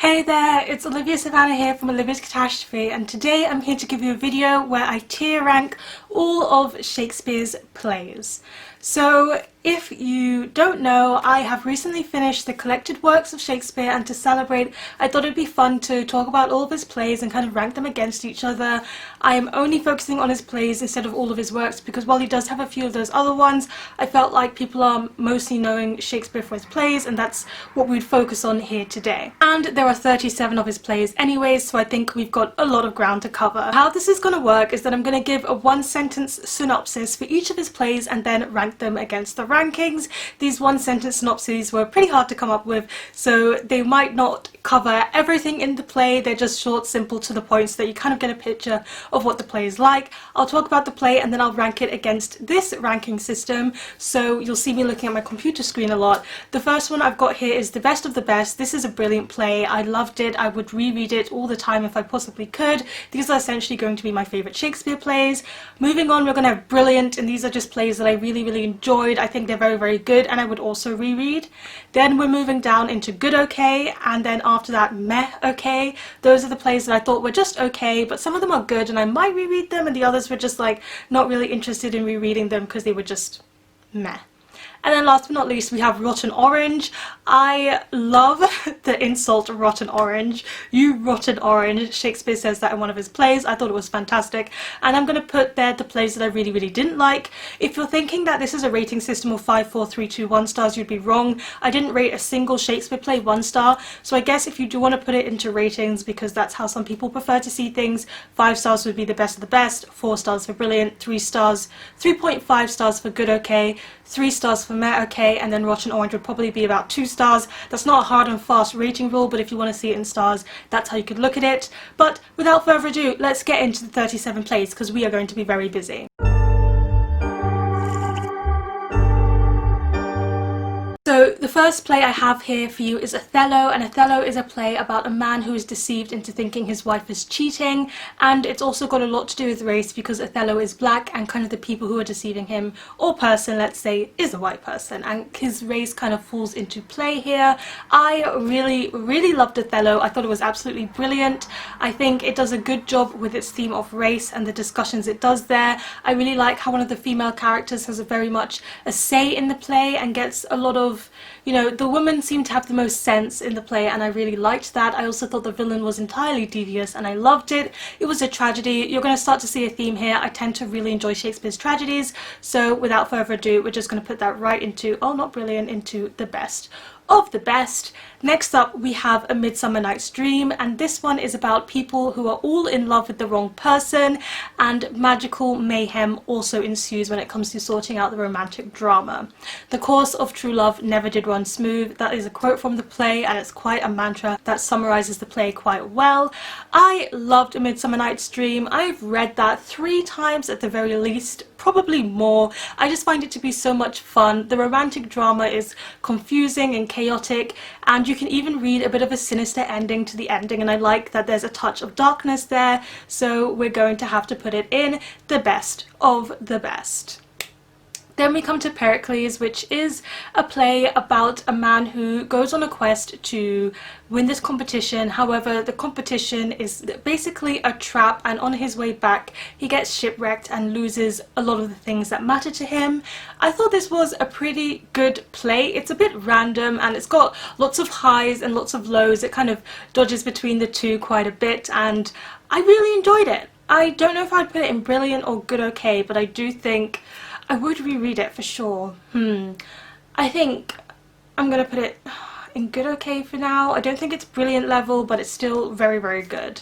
Hey there, it's Olivia-Savannah here from Olivia's Catastrophe, and today I'm here to give you a video where I tier rank all of Shakespeare's plays. So if you don't know, I have recently finished the collected works of Shakespeare, and to celebrate I thought it'd be fun to talk about all of his plays and kind of rank them against each other. I am only focusing on his plays instead of all of his works because while he does have a few of those other ones, I felt like people are mostly knowing Shakespeare for his plays, and that's what we'd focus on here today. And there are 37 of his plays anyways, so I think we've got a lot of ground to cover. How this is going to work is that I'm going to give a one-sentence synopsis for each of his plays and then rank them against the rankings. These one-sentence synopses were pretty hard to come up with, so they might not cover everything in the play. They're just short, simple, to the point, so that you kind of get a picture of what the play is like. I'll talk about the play and then I'll rank it against this ranking system, so you'll see me looking at my computer screen a lot. The first one I've got here is The Best of the Best. This is a brilliant play. I loved it. I would reread it all the time if I possibly could. These are essentially going to be my favourite Shakespeare plays. Moving on, we're going to have Brilliant, and these are just plays that I really enjoyed. I think they're very good and I would also reread. Then we're moving down into Good Okay, and then after that Meh Okay. Those are the plays that I thought were just okay, but some of them are good and I might reread them, and the others were just like not really interested in rereading them because they were just meh. And then last but not least, we have Rotten Orange. I love the insult rotten orange. You rotten orange. Shakespeare says that in one of his plays. I thought it was fantastic. And I'm going to put there the plays that I really didn't like. If you're thinking that this is a rating system of 5, 4, 3, 2, 1 stars, you'd be wrong. I didn't rate a single Shakespeare play 1 star. So I guess if you do want to put it into ratings, because that's how some people prefer to see things, 5 stars would be the best of the best, 4 stars for Brilliant, 3 stars, 3.5 stars for Good Okay, 3 stars for Meh Okay, and then Rotten Orange would probably be about 2 stars. That's not a hard and fast rating rule, but if you want to see it in stars, that's how you could look at it. But without further ado, let's get into the 37 plays because we are going to be very busy. So the first play I have here for you is Othello, and Othello is a play about a man who is deceived into thinking his wife is cheating, and it's also got a lot to do with race because Othello is black and kind of the people who are deceiving him, or person, let's say, is a white person, and his race kind of falls into play here. I really loved Othello. I thought it was absolutely brilliant. I think it does a good job with its theme of race and the discussions it does there. I really like how one of the female characters has very much a say in the play and gets a lot of, you know, the women seem to have the most sense in the play, and I really liked that. I also thought the villain was entirely devious and I loved it. It was a tragedy. You're going to start to see a theme here. I tend to really enjoy Shakespeare's tragedies, so without further ado, we're just going to put that right into, oh, not brilliant, into the best of the best. Next up we have A Midsummer Night's Dream, and this one is about people who are all in love with the wrong person, and magical mayhem also ensues when it comes to sorting out the romantic drama. The course of true love never did run smooth. That is a quote from the play, and it's quite a mantra that summarizes the play quite well. I loved A Midsummer Night's Dream. I've read that 3 times at the very least, probably more. I just find it to be so much fun. The romantic drama is confusing and chaotic, and you can even read a bit of a sinister ending to the ending, and I like that there's a touch of darkness there, so we're going to have to put it in the best of the best. Then we come to Pericles, which is a play about a man who goes on a quest to win this competition. However, the competition is basically a trap, and on his way back he gets shipwrecked and loses a lot of the things that matter to him. I thought this was a pretty good play. It's a bit random and it's got lots of highs and lots of lows. It kind of dodges between the two quite a bit, and I really enjoyed it. I don't know if I'd put it in brilliant or good okay, but I do think I would reread it for sure. I think I'm gonna put it in good okay for now. I don't think it's brilliant level, but it's still very good.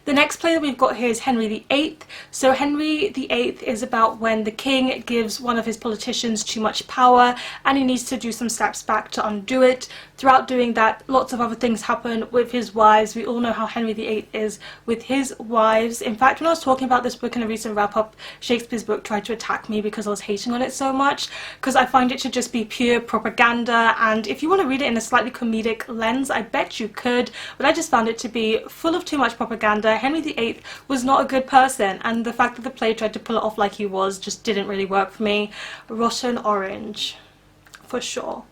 The next play that we've got here is Henry VIII. So Henry VIII is about when the king gives one of his politicians too much power and he needs to do some steps back to undo it. Throughout doing that, lots of other things happen with his wives. We all know how Henry VIII is with his wives. In fact, when I was talking about this book in a recent wrap-up, Shakespeare's book tried to attack me because I was hating on it so much, because I find it to just be pure propaganda, and if you want to read it in a slightly comedic lens, I bet you could, but I just found it to be full of too much propaganda. Henry VIII was not a good person, and the fact that the play tried to pull it off like he was just didn't really work for me. Rotten Orange, for sure.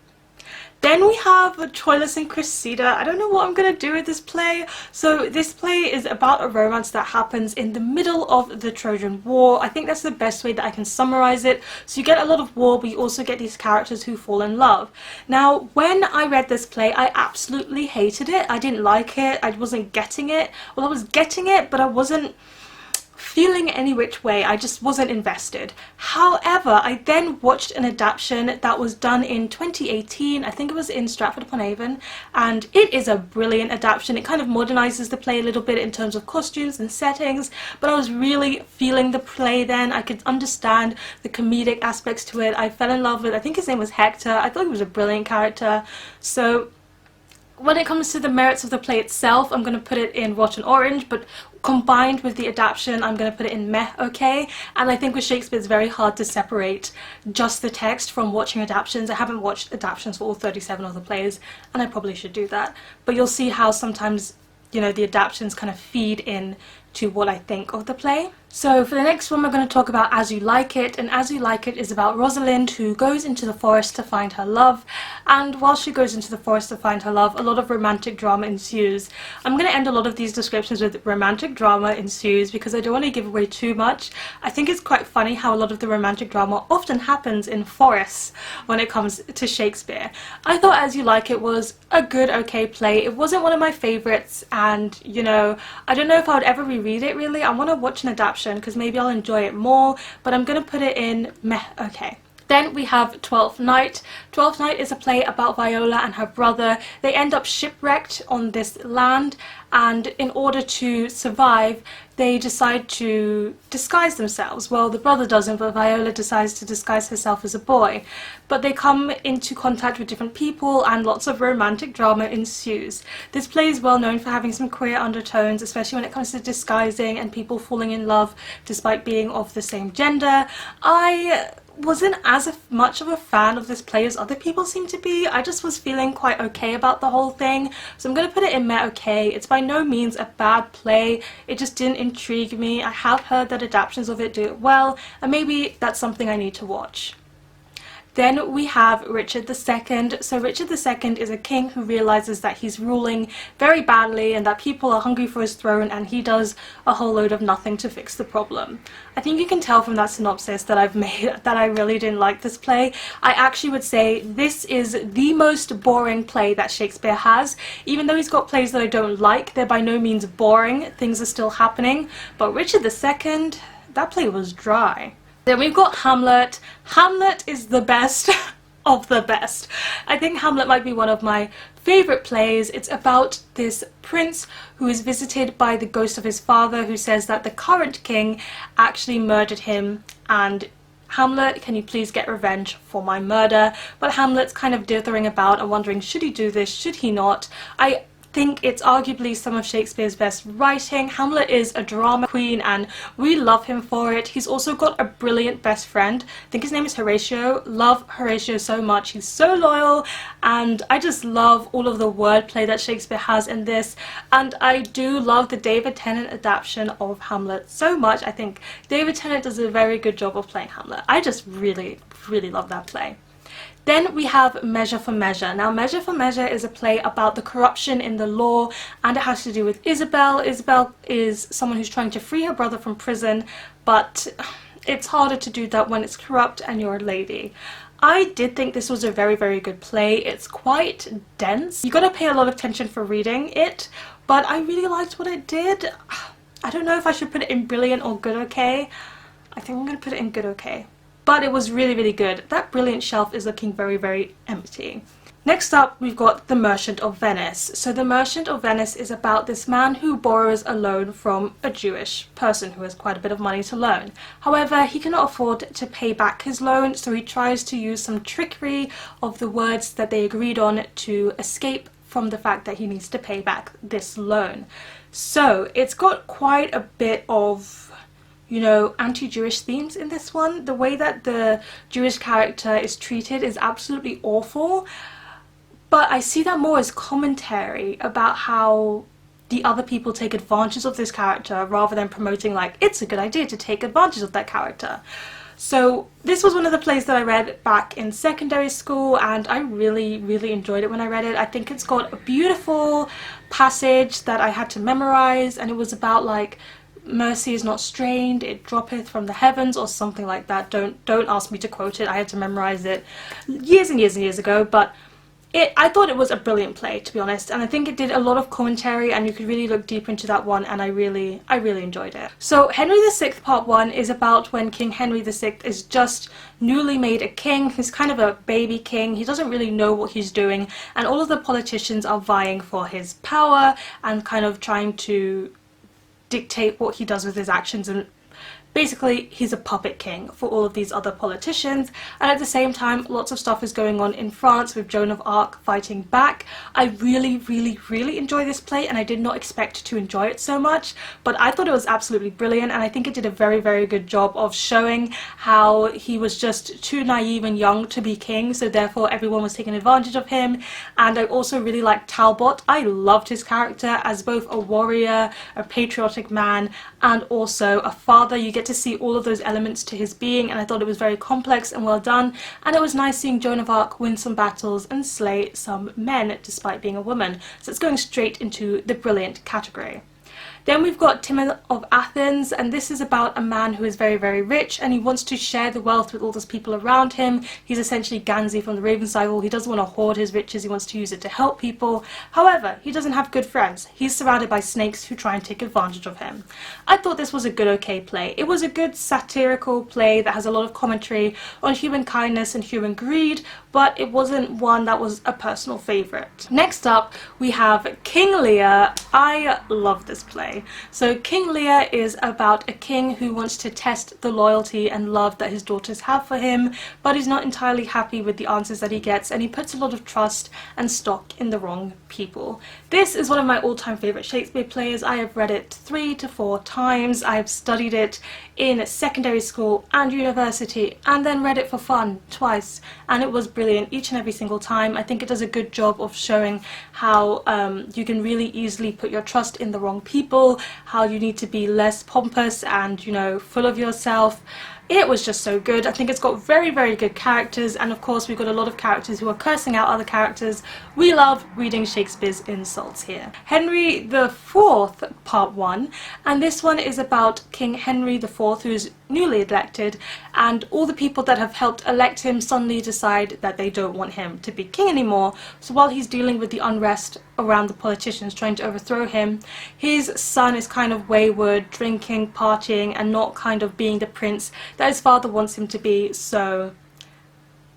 Then we have Troilus and Cressida. I don't know what I'm going to do with this play. So this play is about a romance that happens in the middle of the Trojan War. I think that's the best way that I can summarize it. So you get a lot of war, but you also get these characters who fall in love. Now, when I read this play, I absolutely hated it. I didn't like it. I wasn't getting it. Well, I was getting it, but I wasn't feeling any which way. I just wasn't invested. However, I then watched an adaptation that was done in 2018. I think it was in Stratford-upon-Avon, and it is a brilliant adaptation. It kind of modernizes the play a little bit in terms of costumes and settings, but I was really feeling the play then. I could understand the comedic aspects to it. I fell in love with, I think his name was Hector. I thought he was a brilliant character. So when it comes to the merits of the play itself, I'm going to put it in rotten orange, but combined with the adaptation, I'm going to put it in meh okay. And I think with Shakespeare it's very hard to separate just the text from watching adaptations. I haven't watched adaptations for all 37 of the plays, and I probably should do that. But you'll see how sometimes, you know, the adaptations kind of feed in to what I think of the play. So for the next one, we're going to talk about As You Like It, and As You Like It is about Rosalind, who goes into the forest to find her love, and while she goes into the forest to find her love, a lot of romantic drama ensues. I'm going to end a lot of these descriptions with romantic drama ensues because I don't want to give away too much. I think it's quite funny how a lot of the romantic drama often happens in forests when it comes to Shakespeare. I thought As You Like It was a good, okay play. It wasn't one of my favourites, and, you know, I don't know if I would ever reread it really. I want to watch an adaptation because maybe I'll enjoy it more, but I'm going to put it in meh okay. Then we have Twelfth Night. Twelfth Night is a play about Viola and her brother. They end up shipwrecked on this land, and in order to survive, they decide to disguise themselves. Well, the brother doesn't, but Viola decides to disguise herself as a boy. But they come into contact with different people, and lots of romantic drama ensues. This play is well known for having some queer undertones, especially when it comes to disguising and people falling in love despite being of the same gender. I wasn't as much of a fan of this play as other people seem to be. I just was feeling quite okay about the whole thing, so I'm going to put it in meh okay. It's by no means a bad play, it just didn't intrigue me. I have heard that adaptations of it do it well, and maybe that's something I need to watch. Then we have Richard II. So Richard II is a king who realizes that he's ruling very badly and that people are hungry for his throne, and he does a whole load of nothing to fix the problem. I think you can tell from that synopsis that I've made that I really didn't like this play. I actually would say this is the most boring play that Shakespeare has. Even though he's got plays that I don't like, they're by no means boring. Things are still happening. But Richard II, that play was dry. Then we've got Hamlet. Hamlet is the best of the best. I think Hamlet might be one of my favourite plays. It's about this prince who is visited by the ghost of his father, who says that the current king actually murdered him, and Hamlet, can you please get revenge for my murder? But Hamlet's kind of dithering about and wondering, should he do this, should he not? I think it's arguably some of Shakespeare's best writing. Hamlet is a drama queen and we love him for it. He's also got a brilliant best friend. I think his name is Horatio. Love Horatio so much. He's so loyal, and I just love all of the wordplay that Shakespeare has in this, and I do love the David Tennant adaptation of Hamlet so much. I think David Tennant does a very good job of playing Hamlet. I just really love that play. Then we have Measure for Measure. Now, Measure for Measure is a play about the corruption in the law, and it has to do with Isabel. Isabel is someone who's trying to free her brother from prison, but it's harder to do that when it's corrupt and you're a lady. I did think this was a very good play. It's quite dense. You gotta pay a lot of attention for reading it, but I really liked what it did. I don't know if I should put it in brilliant or good okay. I think I'm gonna put it in good okay. But it was really good. That brilliant shelf is looking very empty. Next up, we've got The Merchant of Venice. So The Merchant of Venice is about this man who borrows a loan from a Jewish person who has quite a bit of money to loan. However, he cannot afford to pay back his loan, so he tries to use some trickery of the words that they agreed on to escape from the fact that he needs to pay back this loan. So it's got quite a bit of, you know, anti-Jewish themes in this one. The way that the Jewish character is treated is absolutely awful, but I see that more as commentary about how the other people take advantage of this character rather than promoting, like, it's a good idea to take advantage of that character. So this was one of the plays that I read back in secondary school, and I really enjoyed it when I read it. I think it's got a beautiful passage that I had to memorize, and it was about like mercy is not strained, it droppeth from the heavens, or something like that. Don't ask me to quote it. I had to memorize it years and years ago, but I thought it was a brilliant play, to be honest, and I think it did a lot of commentary, and you could really look deep into that one, and I really enjoyed it. So Henry VI Part 1 is about when King Henry VI is just newly made a king. He's kind of a baby king. He doesn't really know what he's doing, and all of the politicians are vying for his power and kind of trying to dictate what he does with his actions, and basically he's a puppet king for all of these other politicians. And at the same time, lots of stuff is going on in France with Joan of Arc fighting back. I really enjoy this play, and I did not expect to enjoy it so much, but I thought it was absolutely brilliant, and I think it did a very good job of showing how he was just too naive and young to be king, so therefore everyone was taking advantage of him. And I also really liked Talbot. I loved his character as both a warrior, a patriotic man, and also a father. You get to see all of those elements to his being, and I thought it was very complex and well done, and it was nice seeing Joan of Arc win some battles and slay some men despite being a woman. So it's going straight into the brilliant category. Then we've got Timon of Athens, and this is about a man who is very rich, and he wants to share the wealth with all those people around him. He's essentially Ganzi from the Raven Cycle. He doesn't want to hoard his riches, he wants to use it to help people. However, he doesn't have good friends. He's surrounded by snakes who try and take advantage of him. I thought this was a good, okay play. It was a good satirical play that has a lot of commentary on human kindness and human greed, but it wasn't one that was a personal favourite. Next up, we have King Lear. I love this play. So King Lear is about a king who wants to test the loyalty and love that his daughters have for him, but he's not entirely happy with the answers that he gets, and he puts a lot of trust and stock in the wrong people. This is one of my all-time favourite Shakespeare plays. I have read it 3 to 4 times. I have studied it in secondary school and university, and then read it for fun twice, and it was brilliant each and every single time. I think it does a good job of showing how you can really easily put your trust in the wrong people, how you need to be less pompous and, you know, full of yourself. It was just so good. I think it's got very good characters, and of course we've got a lot of characters who are cursing out other characters. We love reading Shakespeare's insults here. Henry IV Part 1, and this one is about King Henry IV, who's newly elected, and all the people that have helped elect him suddenly decide that they don't want him to be king anymore. So while he's dealing with the unrest around the politicians trying to overthrow him, his son is kind of wayward, drinking, partying, and not kind of being the prince that his father wants him to be. So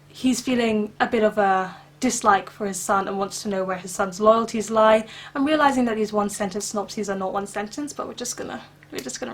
he's feeling a bit of a dislike for his son and wants to know where his son's loyalties lie. I'm realizing that these one-sentence synopses are not one sentence, but we're just gonna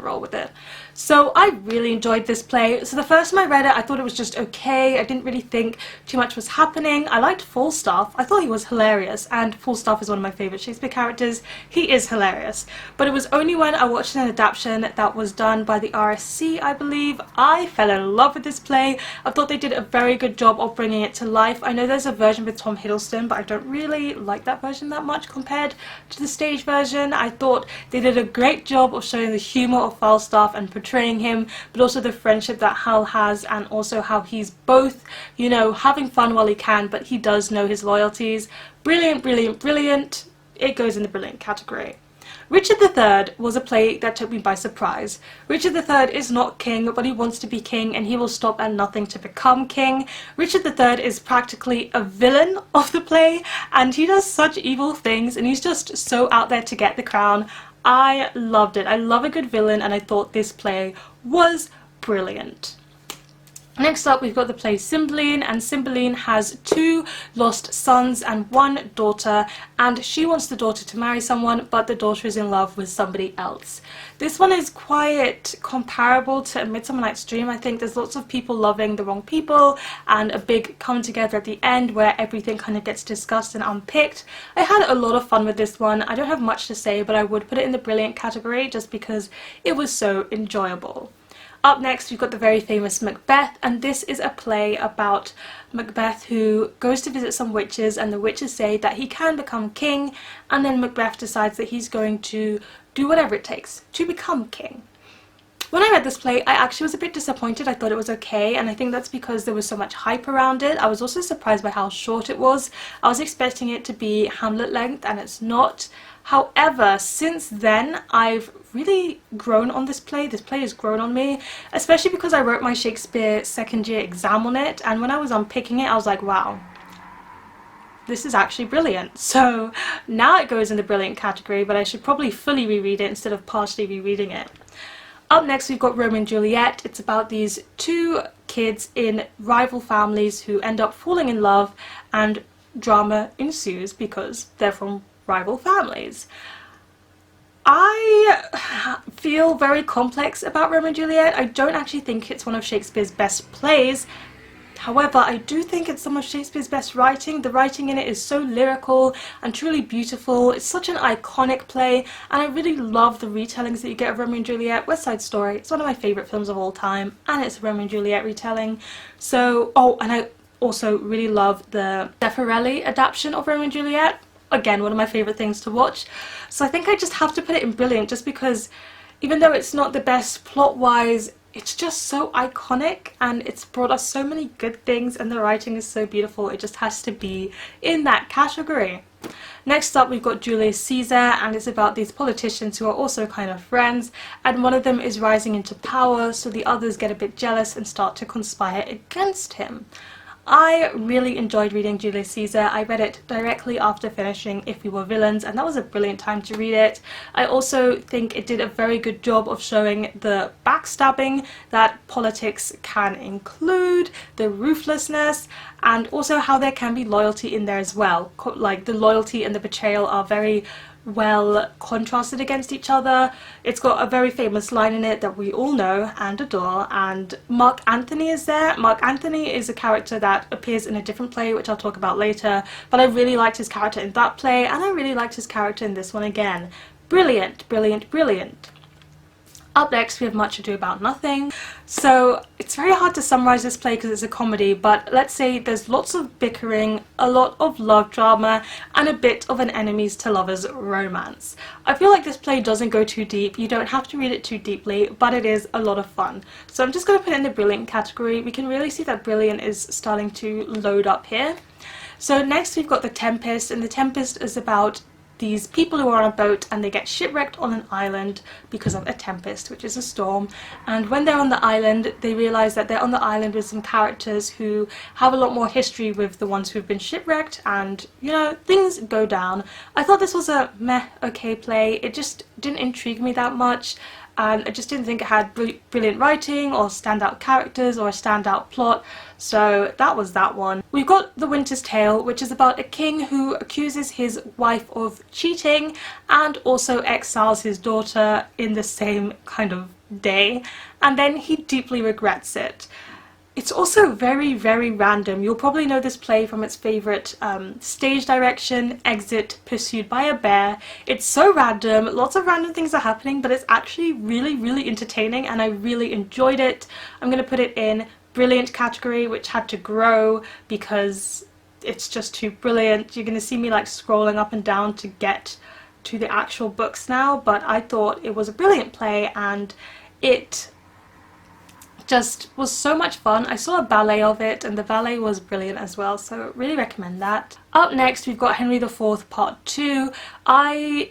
roll with it. So I really enjoyed this play. So the first time I read it, I thought it was just okay. I didn't really think too much was happening. I liked Falstaff. I thought he was hilarious, and Falstaff is one of my favourite Shakespeare characters. He is hilarious. But it was only when I watched an adaptation that was done by the RSC, I believe, I fell in love with this play. I thought they did a very good job of bringing it to life. I know there's a version with Tom Hiddleston, but I don't really like that version that much compared to the stage version. I thought they did a great job of showing the humour of Falstaff and portraying him, but also the friendship that Hal has, and also how he's both, you know, having fun while he can, but he does know his loyalties. Brilliant. It goes in the brilliant category. Richard III was a play that took me by surprise. Richard III is not king, but he wants to be king, and he will stop at nothing to become king. Richard III is practically a villain of the play, and he does such evil things, and he's just so out there to get the crown. I loved it. I love a good villain, and I thought this play was brilliant. Next up, we've got the play Cymbeline, and Cymbeline has 2 lost sons and 1 daughter, and she wants the daughter to marry someone, but the daughter is in love with somebody else. This one is quite comparable to A Midsummer Night's Dream. I think there's lots of people loving the wrong people, and a big come together at the end where everything kind of gets discussed and unpicked. I had a lot of fun with this one. I don't have much to say, but I would put it in the brilliant category just because it was so enjoyable. Up next, we've got the very famous Macbeth, and this is a play about Macbeth who goes to visit some witches, and the witches say that he can become king, and then Macbeth decides that he's going to do whatever it takes to become king. When I read this play, I actually was a bit disappointed. I thought it was okay, and I think that's because there was so much hype around it. I was also surprised by how short it was. I was expecting it to be Hamlet length, and it's not. However, since then, I've really grown on this play. This play has grown on me, especially because I wrote my Shakespeare second year exam on it, and when I was unpicking it, I was like, wow, this is actually brilliant. So now it goes in the brilliant category, but I should probably fully reread it instead of partially rereading it. Up next, we've got Romeo and Juliet. It's about these two kids in rival families who end up falling in love, and drama ensues because they're from rival families. I feel very complex about Romeo and Juliet. I don't actually think it's one of Shakespeare's best plays. However, I do think it's some of Shakespeare's best writing. The writing in it is so lyrical and truly beautiful. It's such an iconic play, and I really love the retellings that you get of Romeo and Juliet. West Side Story, it's one of my favourite films of all time, and it's a Romeo and Juliet retelling. So, oh, and I also really love the Zeffirelli adaptation of Romeo and Juliet. Again, one of my favourite things to watch. So I think I just have to put it in brilliant, just because even though it's not the best plot-wise, it's just so iconic, and it's brought us so many good things, and the writing is so beautiful. It just has to be in that category. Next up, we've got Julius Caesar, and it's about these politicians who are also kind of friends, and one of them is rising into power, so the others get a bit jealous and start to conspire against him. I really enjoyed reading Julius Caesar. I read it directly after finishing If We Were Villains, and that was a brilliant time to read it. I also think it did a very good job of showing the backstabbing that politics can include, the ruthlessness, and also how there can be loyalty in there as well. Like, the loyalty and the betrayal are very well contrasted against each other. It's got a very famous line in it that we all know and adore, and Mark Antony is there. Mark Antony is a character that appears in a different play, which I'll talk about later, but I really liked his character in that play, and I really liked his character in this one again. Brilliant, brilliant, brilliant. Up next, we have Much Ado About Nothing. So it's very hard to summarise this play because it's a comedy, but let's say there's lots of bickering, a lot of love drama, and a bit of an enemies to lovers romance. I feel like this play doesn't go too deep. You don't have to read it too deeply, but it is a lot of fun. So I'm just going to put it in the brilliant category. We can really see that brilliant is starting to load up here. So next we've got The Tempest, and The Tempest is about these people who are on a boat and they get shipwrecked on an island because of a tempest, which is a storm, and when they're on the island they realise that they're on the island with some characters who have a lot more history with the ones who've been shipwrecked, and you know, things go down. I thought this was a meh okay play. It just didn't intrigue me that much, and I just didn't think it had brilliant writing or standout characters or a standout plot, so that was that one. We've got The Winter's Tale, which is about a king who accuses his wife of cheating and also exiles his daughter in the same kind of day, and then he deeply regrets it. It's also very, very random. You'll probably know this play from its favourite stage direction, Exit, Pursued by a Bear. It's so random, lots of random things are happening, but it's actually really, really entertaining, and I really enjoyed it. I'm going to put it in brilliant category, which had to grow because it's just too brilliant. You're going to see me like scrolling up and down to get to the actual books now, but I thought it was a brilliant play, and it just was so much fun. I saw a ballet of it and the ballet was brilliant as well, so really recommend that. Up next we've got Henry IV Part 2.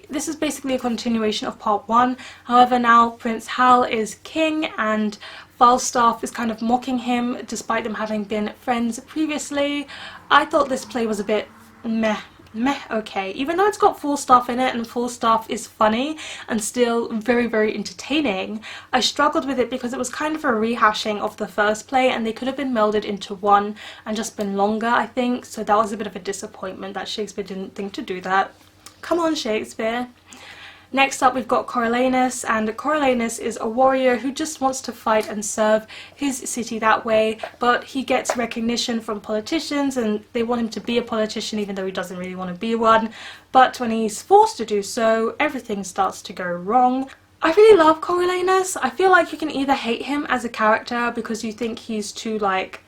This is basically a continuation of Part 1, however now Prince Hal is king and Falstaff is kind of mocking him despite them having been friends previously. I thought this play was a bit meh okay, even though it's got Falstaff in it and Falstaff is funny and still very, very entertaining. I struggled with it because it was kind of a rehashing of the first play and they could have been melded into one and just been longer, I think, so that was a bit of a disappointment that Shakespeare didn't think to do that. Come on, Shakespeare. Next up we've got Coriolanus, and Coriolanus is a warrior who just wants to fight and serve his city that way, but he gets recognition from politicians and they want him to be a politician even though he doesn't really want to be one, but when he's forced to do so, everything starts to go wrong. I really love Coriolanus. I feel like you can either hate him as a character because you think he's too like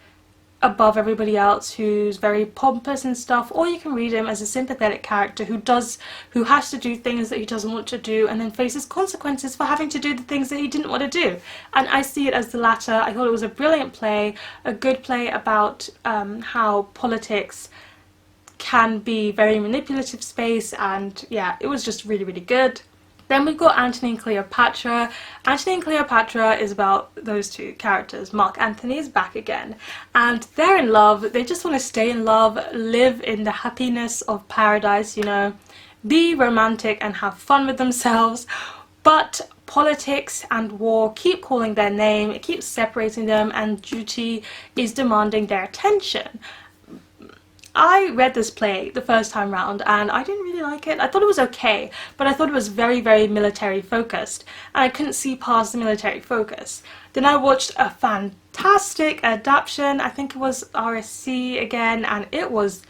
above everybody else, who's very pompous and stuff, or you can read him as a sympathetic character who has to do things that he doesn't want to do and then faces consequences for having to do the things that he didn't want to do. And I see it as the latter. I thought it was a brilliant play, a good play about how politics can be very manipulative space, and yeah, it was just really, really good. Then we've got Antony and Cleopatra. Antony and Cleopatra is about those two characters. Mark Antony is back again, and they're in love. They just want to stay in love, live in the happiness of paradise, you know, be romantic and have fun with themselves. But politics and war keep calling their name, it keeps separating them, and duty is demanding their attention. I read this play the first time round and I didn't really like it. I thought it was okay, but I thought it was very, very military focused, and I couldn't see past the military focus. Then I watched a fantastic adaptation, I think it was RSC again, and it was,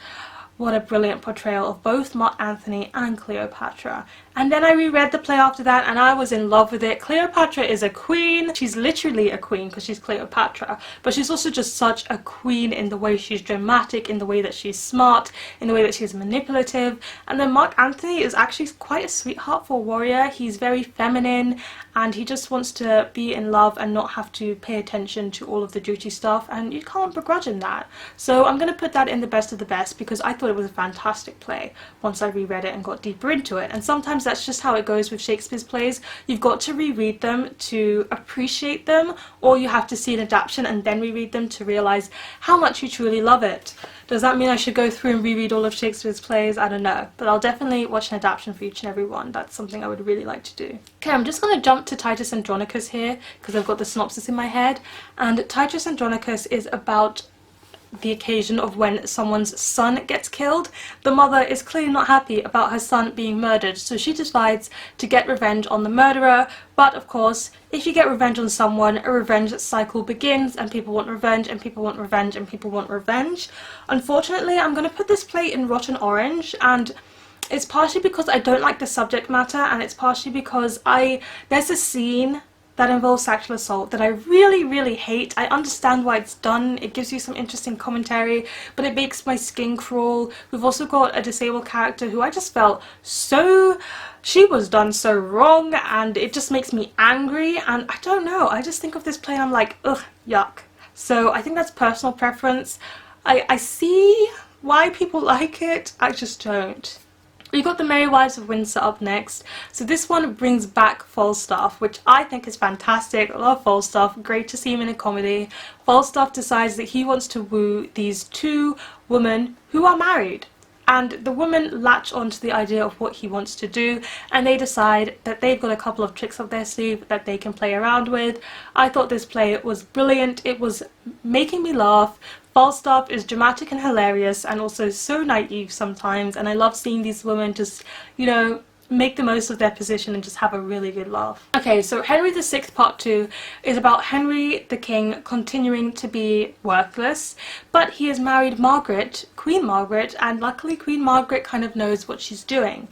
what a brilliant portrayal of both Mark Antony and Cleopatra. And then I reread the play after that and I was in love with it. Cleopatra is a queen. She's literally a queen because she's Cleopatra, but she's also just such a queen in the way she's dramatic, in the way that she's smart, in the way that she's manipulative. And then Mark Antony is actually quite a sweetheart for a warrior. He's very feminine and he just wants to be in love and not have to pay attention to all of the duty stuff, and you can't begrudge him that. So I'm going to put that in the best of the best because I thought it was a fantastic play once I reread it and got deeper into it. And sometimes that's just how it goes with Shakespeare's plays. You've got to reread them to appreciate them, or you have to see an adaptation and then reread them to realise how much you truly love it. Does that mean I should go through and reread all of Shakespeare's plays? I don't know, but I'll definitely watch an adaptation for each and every one. That's something I would really like to do. Okay, I'm just going to jump to Titus Andronicus here because I've got the synopsis in my head, and Titus Andronicus is about the occasion of when someone's son gets killed. The mother is clearly not happy about her son being murdered, so she decides to get revenge on the murderer. But of course, if you get revenge on someone, a revenge cycle begins, and people want revenge, and people want revenge, and people want revenge. Unfortunately, I'm going to put this play in Rotten Orange, and it's partially because I don't like the subject matter, and it's partially because there's a scene that involves sexual assault that I really, really hate. I understand why it's done, it gives you some interesting commentary, but it makes my skin crawl. We've also got a disabled character who I just felt she was done so wrong, and it just makes me angry, and I don't know, I just think of this play and I'm like, ugh, yuck. So I think that's personal preference. I see why people like it, I just don't. We've got The Merry Wives of Windsor up next. So this one brings back Falstaff, which I think is fantastic. I love Falstaff, great to see him in a comedy. Falstaff decides that he wants to woo these two women who are married. And the women latch onto the idea of what he wants to do, and they decide that they've got a couple of tricks up their sleeve that they can play around with. I thought this play was brilliant. It was making me laugh. Falstaff is dramatic and hilarious and also so naive sometimes, and I love seeing these women just, you know, make the most of their position and just have a really good laugh. Okay, so Henry VI Part 2 is about Henry the King continuing to be worthless, but he has married Margaret, Queen Margaret, and luckily Queen Margaret kind of knows what she's doing.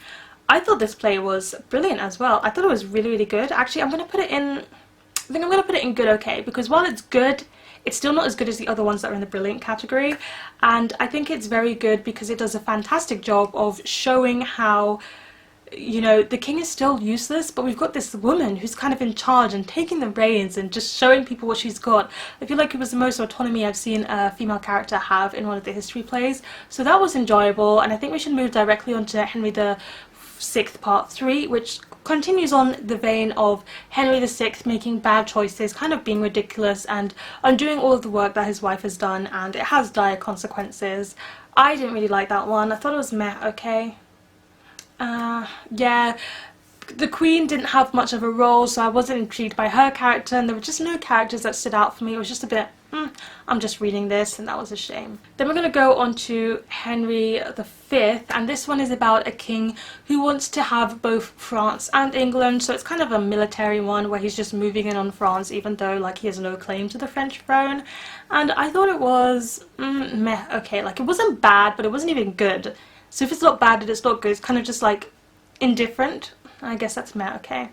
I thought this play was brilliant as well. I thought it was really, really good. Actually, I think I'm going to put it in good okay, because while it's good, it's still not as good as the other ones that are in the brilliant category, and I think it's very good because it does a fantastic job of showing how, you know, the king is still useless, but we've got this woman who's kind of in charge and taking the reins and just showing people what she's got. I feel like it was the most autonomy I've seen a female character have in one of the history plays, so that was enjoyable. And I think we should move directly on to Henry VI Part 3, which continues on the vein of Henry VI making bad choices, kind of being ridiculous and undoing all of the work that his wife has done, and it has dire consequences. I didn't really like that one. I thought it was meh, okay. Yeah, the Queen didn't have much of a role, so I wasn't intrigued by her character, and there were just no characters that stood out for me. It was just a bit, I'm just reading this, and that was a shame. Then we're going to go on to Henry V, and this one is about a king who wants to have both France and England, so it's kind of a military one where he's just moving in on France, even though like he has no claim to the French throne. And I thought it was meh, okay, like it wasn't bad, but it wasn't even good. So if it's not bad and it's not good, it's kind of just like indifferent. I guess that's meh, okay.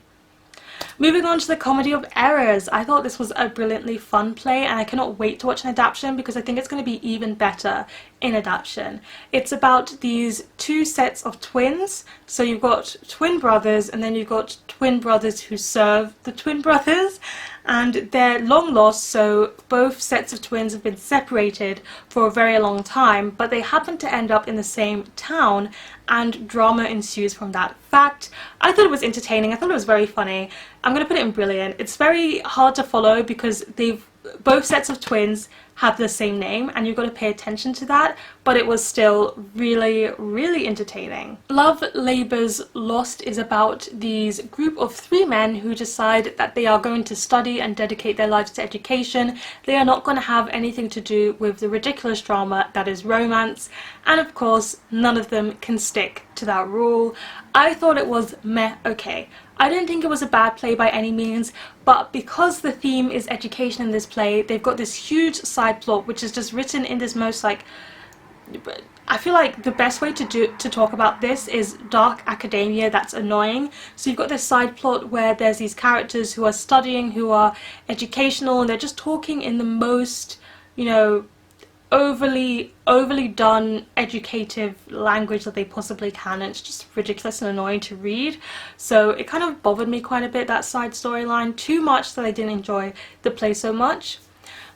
Moving on to the Comedy of Errors. I thought this was a brilliantly fun play and I cannot wait to watch an adaptation because I think it's going to be even better in adaptation. It's about these two sets of twins. So you've got twin brothers and then you've got twin brothers who serve the twin brothers, and they're long lost, so both sets of twins have been separated for a very long time, but they happen to end up in the same town and drama ensues from that fact. I thought it was entertaining, I thought it was very funny. I'm going to put it in brilliant. It's very hard to follow because both sets of twins have the same name and you've got to pay attention to that, but it was still really, really entertaining. Love Labour's Lost is about these group of three men who decide that they are going to study and dedicate their lives to education. They are not going to have anything to do with the ridiculous drama that is romance, and of course none of them can stick to that rule. I thought it was meh okay. I didn't think it was a bad play by any means, but because the theme is education in this play, they've got this huge side plot which is just written in this most like, I feel like the best way to talk about this is dark academia that's annoying. So you've got this side plot where there's these characters who are studying, who are educational, and they're just talking in the most, you know, overly done educative language that they possibly can, and it's just ridiculous and annoying to read. So it kind of bothered me quite a bit, that side storyline, too much that I didn't enjoy the play so much.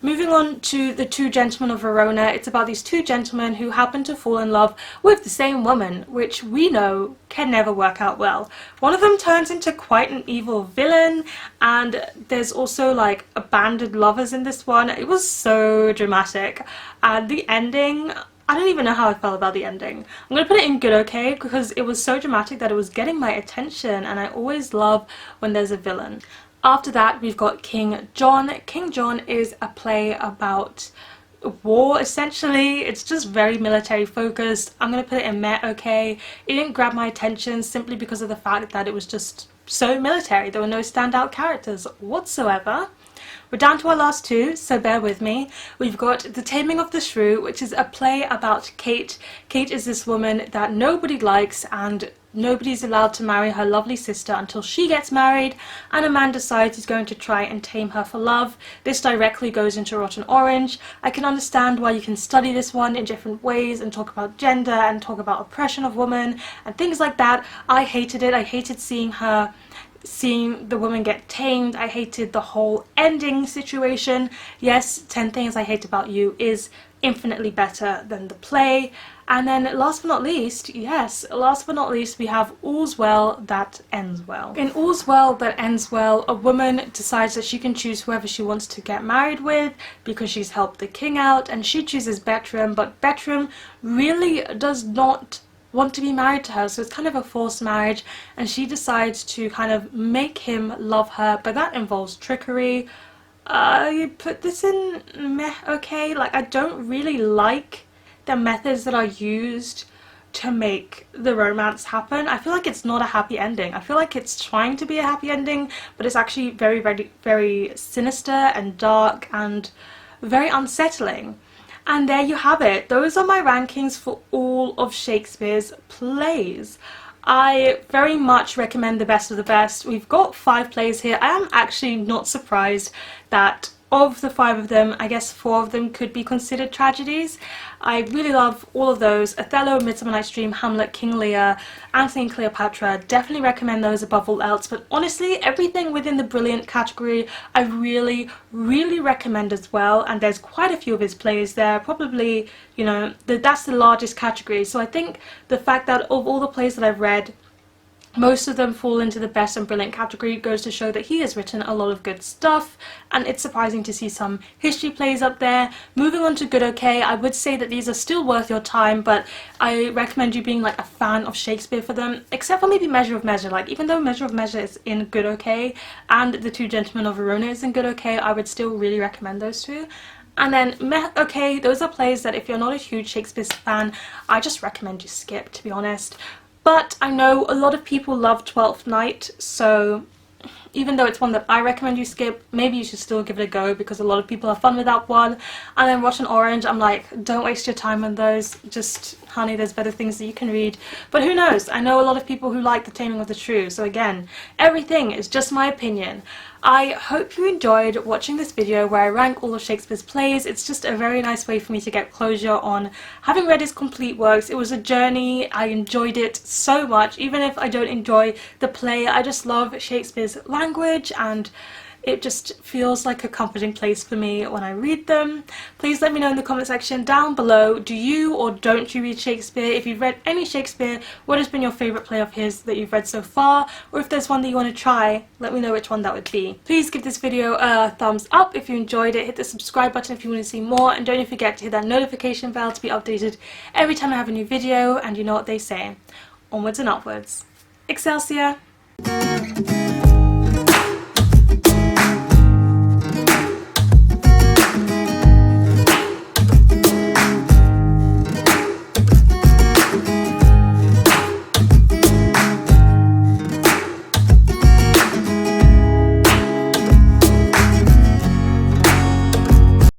Moving on to the two Gentlemen of Verona, it's about these two gentlemen who happen to fall in love with the same woman, which we know can never work out well. One of them turns into quite an evil villain, and there's also like abandoned lovers in this one. It was so dramatic, and the ending, I don't even know how I felt about the ending. I'm gonna put it in good okay because it was so dramatic that it was getting my attention, and I always love when there's a villain. After that, we've got King John. King John is a play about war, essentially. It's just very military focused. I'm going to put it in meh okay. It didn't grab my attention simply because of the fact that it was just so military. There were no standout characters whatsoever. We're down to our last two, so bear with me. We've got The Taming of the Shrew, which is a play about Kate. Kate is this woman that nobody likes, and nobody's allowed to marry her lovely sister until she gets married, and a man decides he's going to try and tame her for love. This directly goes into Rotten Orange. I can understand why you can study this one in different ways and talk about gender and talk about oppression of women and things like that. I hated it. I hated seeing the woman get tamed. I hated the whole ending situation. Yes, 10 Things I Hate About You is infinitely better than the play. And then last but not least, yes, last but not least, we have All's Well That Ends Well. In All's Well That Ends Well, a woman decides that she can choose whoever she wants to get married with because she's helped the king out, and she chooses Bertram, but Bertram really does not want to be married to her, so it's kind of a forced marriage, and she decides to kind of make him love her, but that involves trickery. You put this in meh okay. Like, I don't really like the methods that are used to make the romance happen. I feel like it's not a happy ending. I feel like it's trying to be a happy ending, but it's actually very, very, very sinister and dark and very unsettling. And there you have it. Those are my rankings for all of Shakespeare's plays. I very much recommend the best of the best. We've got 5 plays here. I am actually not surprised that of the 5 of them, I guess 4 of them could be considered tragedies. I really love all of those. Othello, Midsummer Night's Dream, Hamlet, King Lear, Antony and Cleopatra. Definitely recommend those above all else. But honestly, everything within the brilliant category, I really, really recommend as well. And there's quite a few of his plays there. Probably, you know, that's the largest category. So I think the fact that of all the plays that I've read, most of them fall into the best and brilliant category goes to show that he has written a lot of good stuff, and it's surprising to see some history plays up there. Moving on to good okay, I would say that these are still worth your time, but I recommend you being like a fan of Shakespeare for them, except for maybe Measure of Measure. Like, even though Measure of Measure is in good okay and The Two Gentlemen of Verona is in good okay, I would still really recommend those two. And then meh okay, those are plays that if you're not a huge Shakespeare fan, I just recommend you skip, to be honest. But I know a lot of people love Twelfth Night, so even though it's one that I recommend you skip, maybe you should still give it a go because a lot of people have fun with that one. And then Rotten Orange, I'm like, don't waste your time on those. Just, honey, there's better things that you can read. But who knows? I know a lot of people who like The Taming of the Shrew, so again, everything is just my opinion. I hope you enjoyed watching this video where I rank all of Shakespeare's plays. It's just a very nice way for me to get closure on having read his complete works. It was a journey. I enjoyed it so much. Even if I don't enjoy the play, I just love Shakespeare's language and it just feels like a comforting place for me when I read them. Please let me know in the comment section down below, do you or don't you read Shakespeare? If you've read any Shakespeare, what has been your favourite play of his that you've read so far? Or if there's one that you want to try, let me know which one that would be. Please give this video a thumbs up if you enjoyed it, hit the subscribe button if you want to see more, and don't forget to hit that notification bell to be updated every time I have a new video. And you know what they say, onwards and upwards. Excelsior!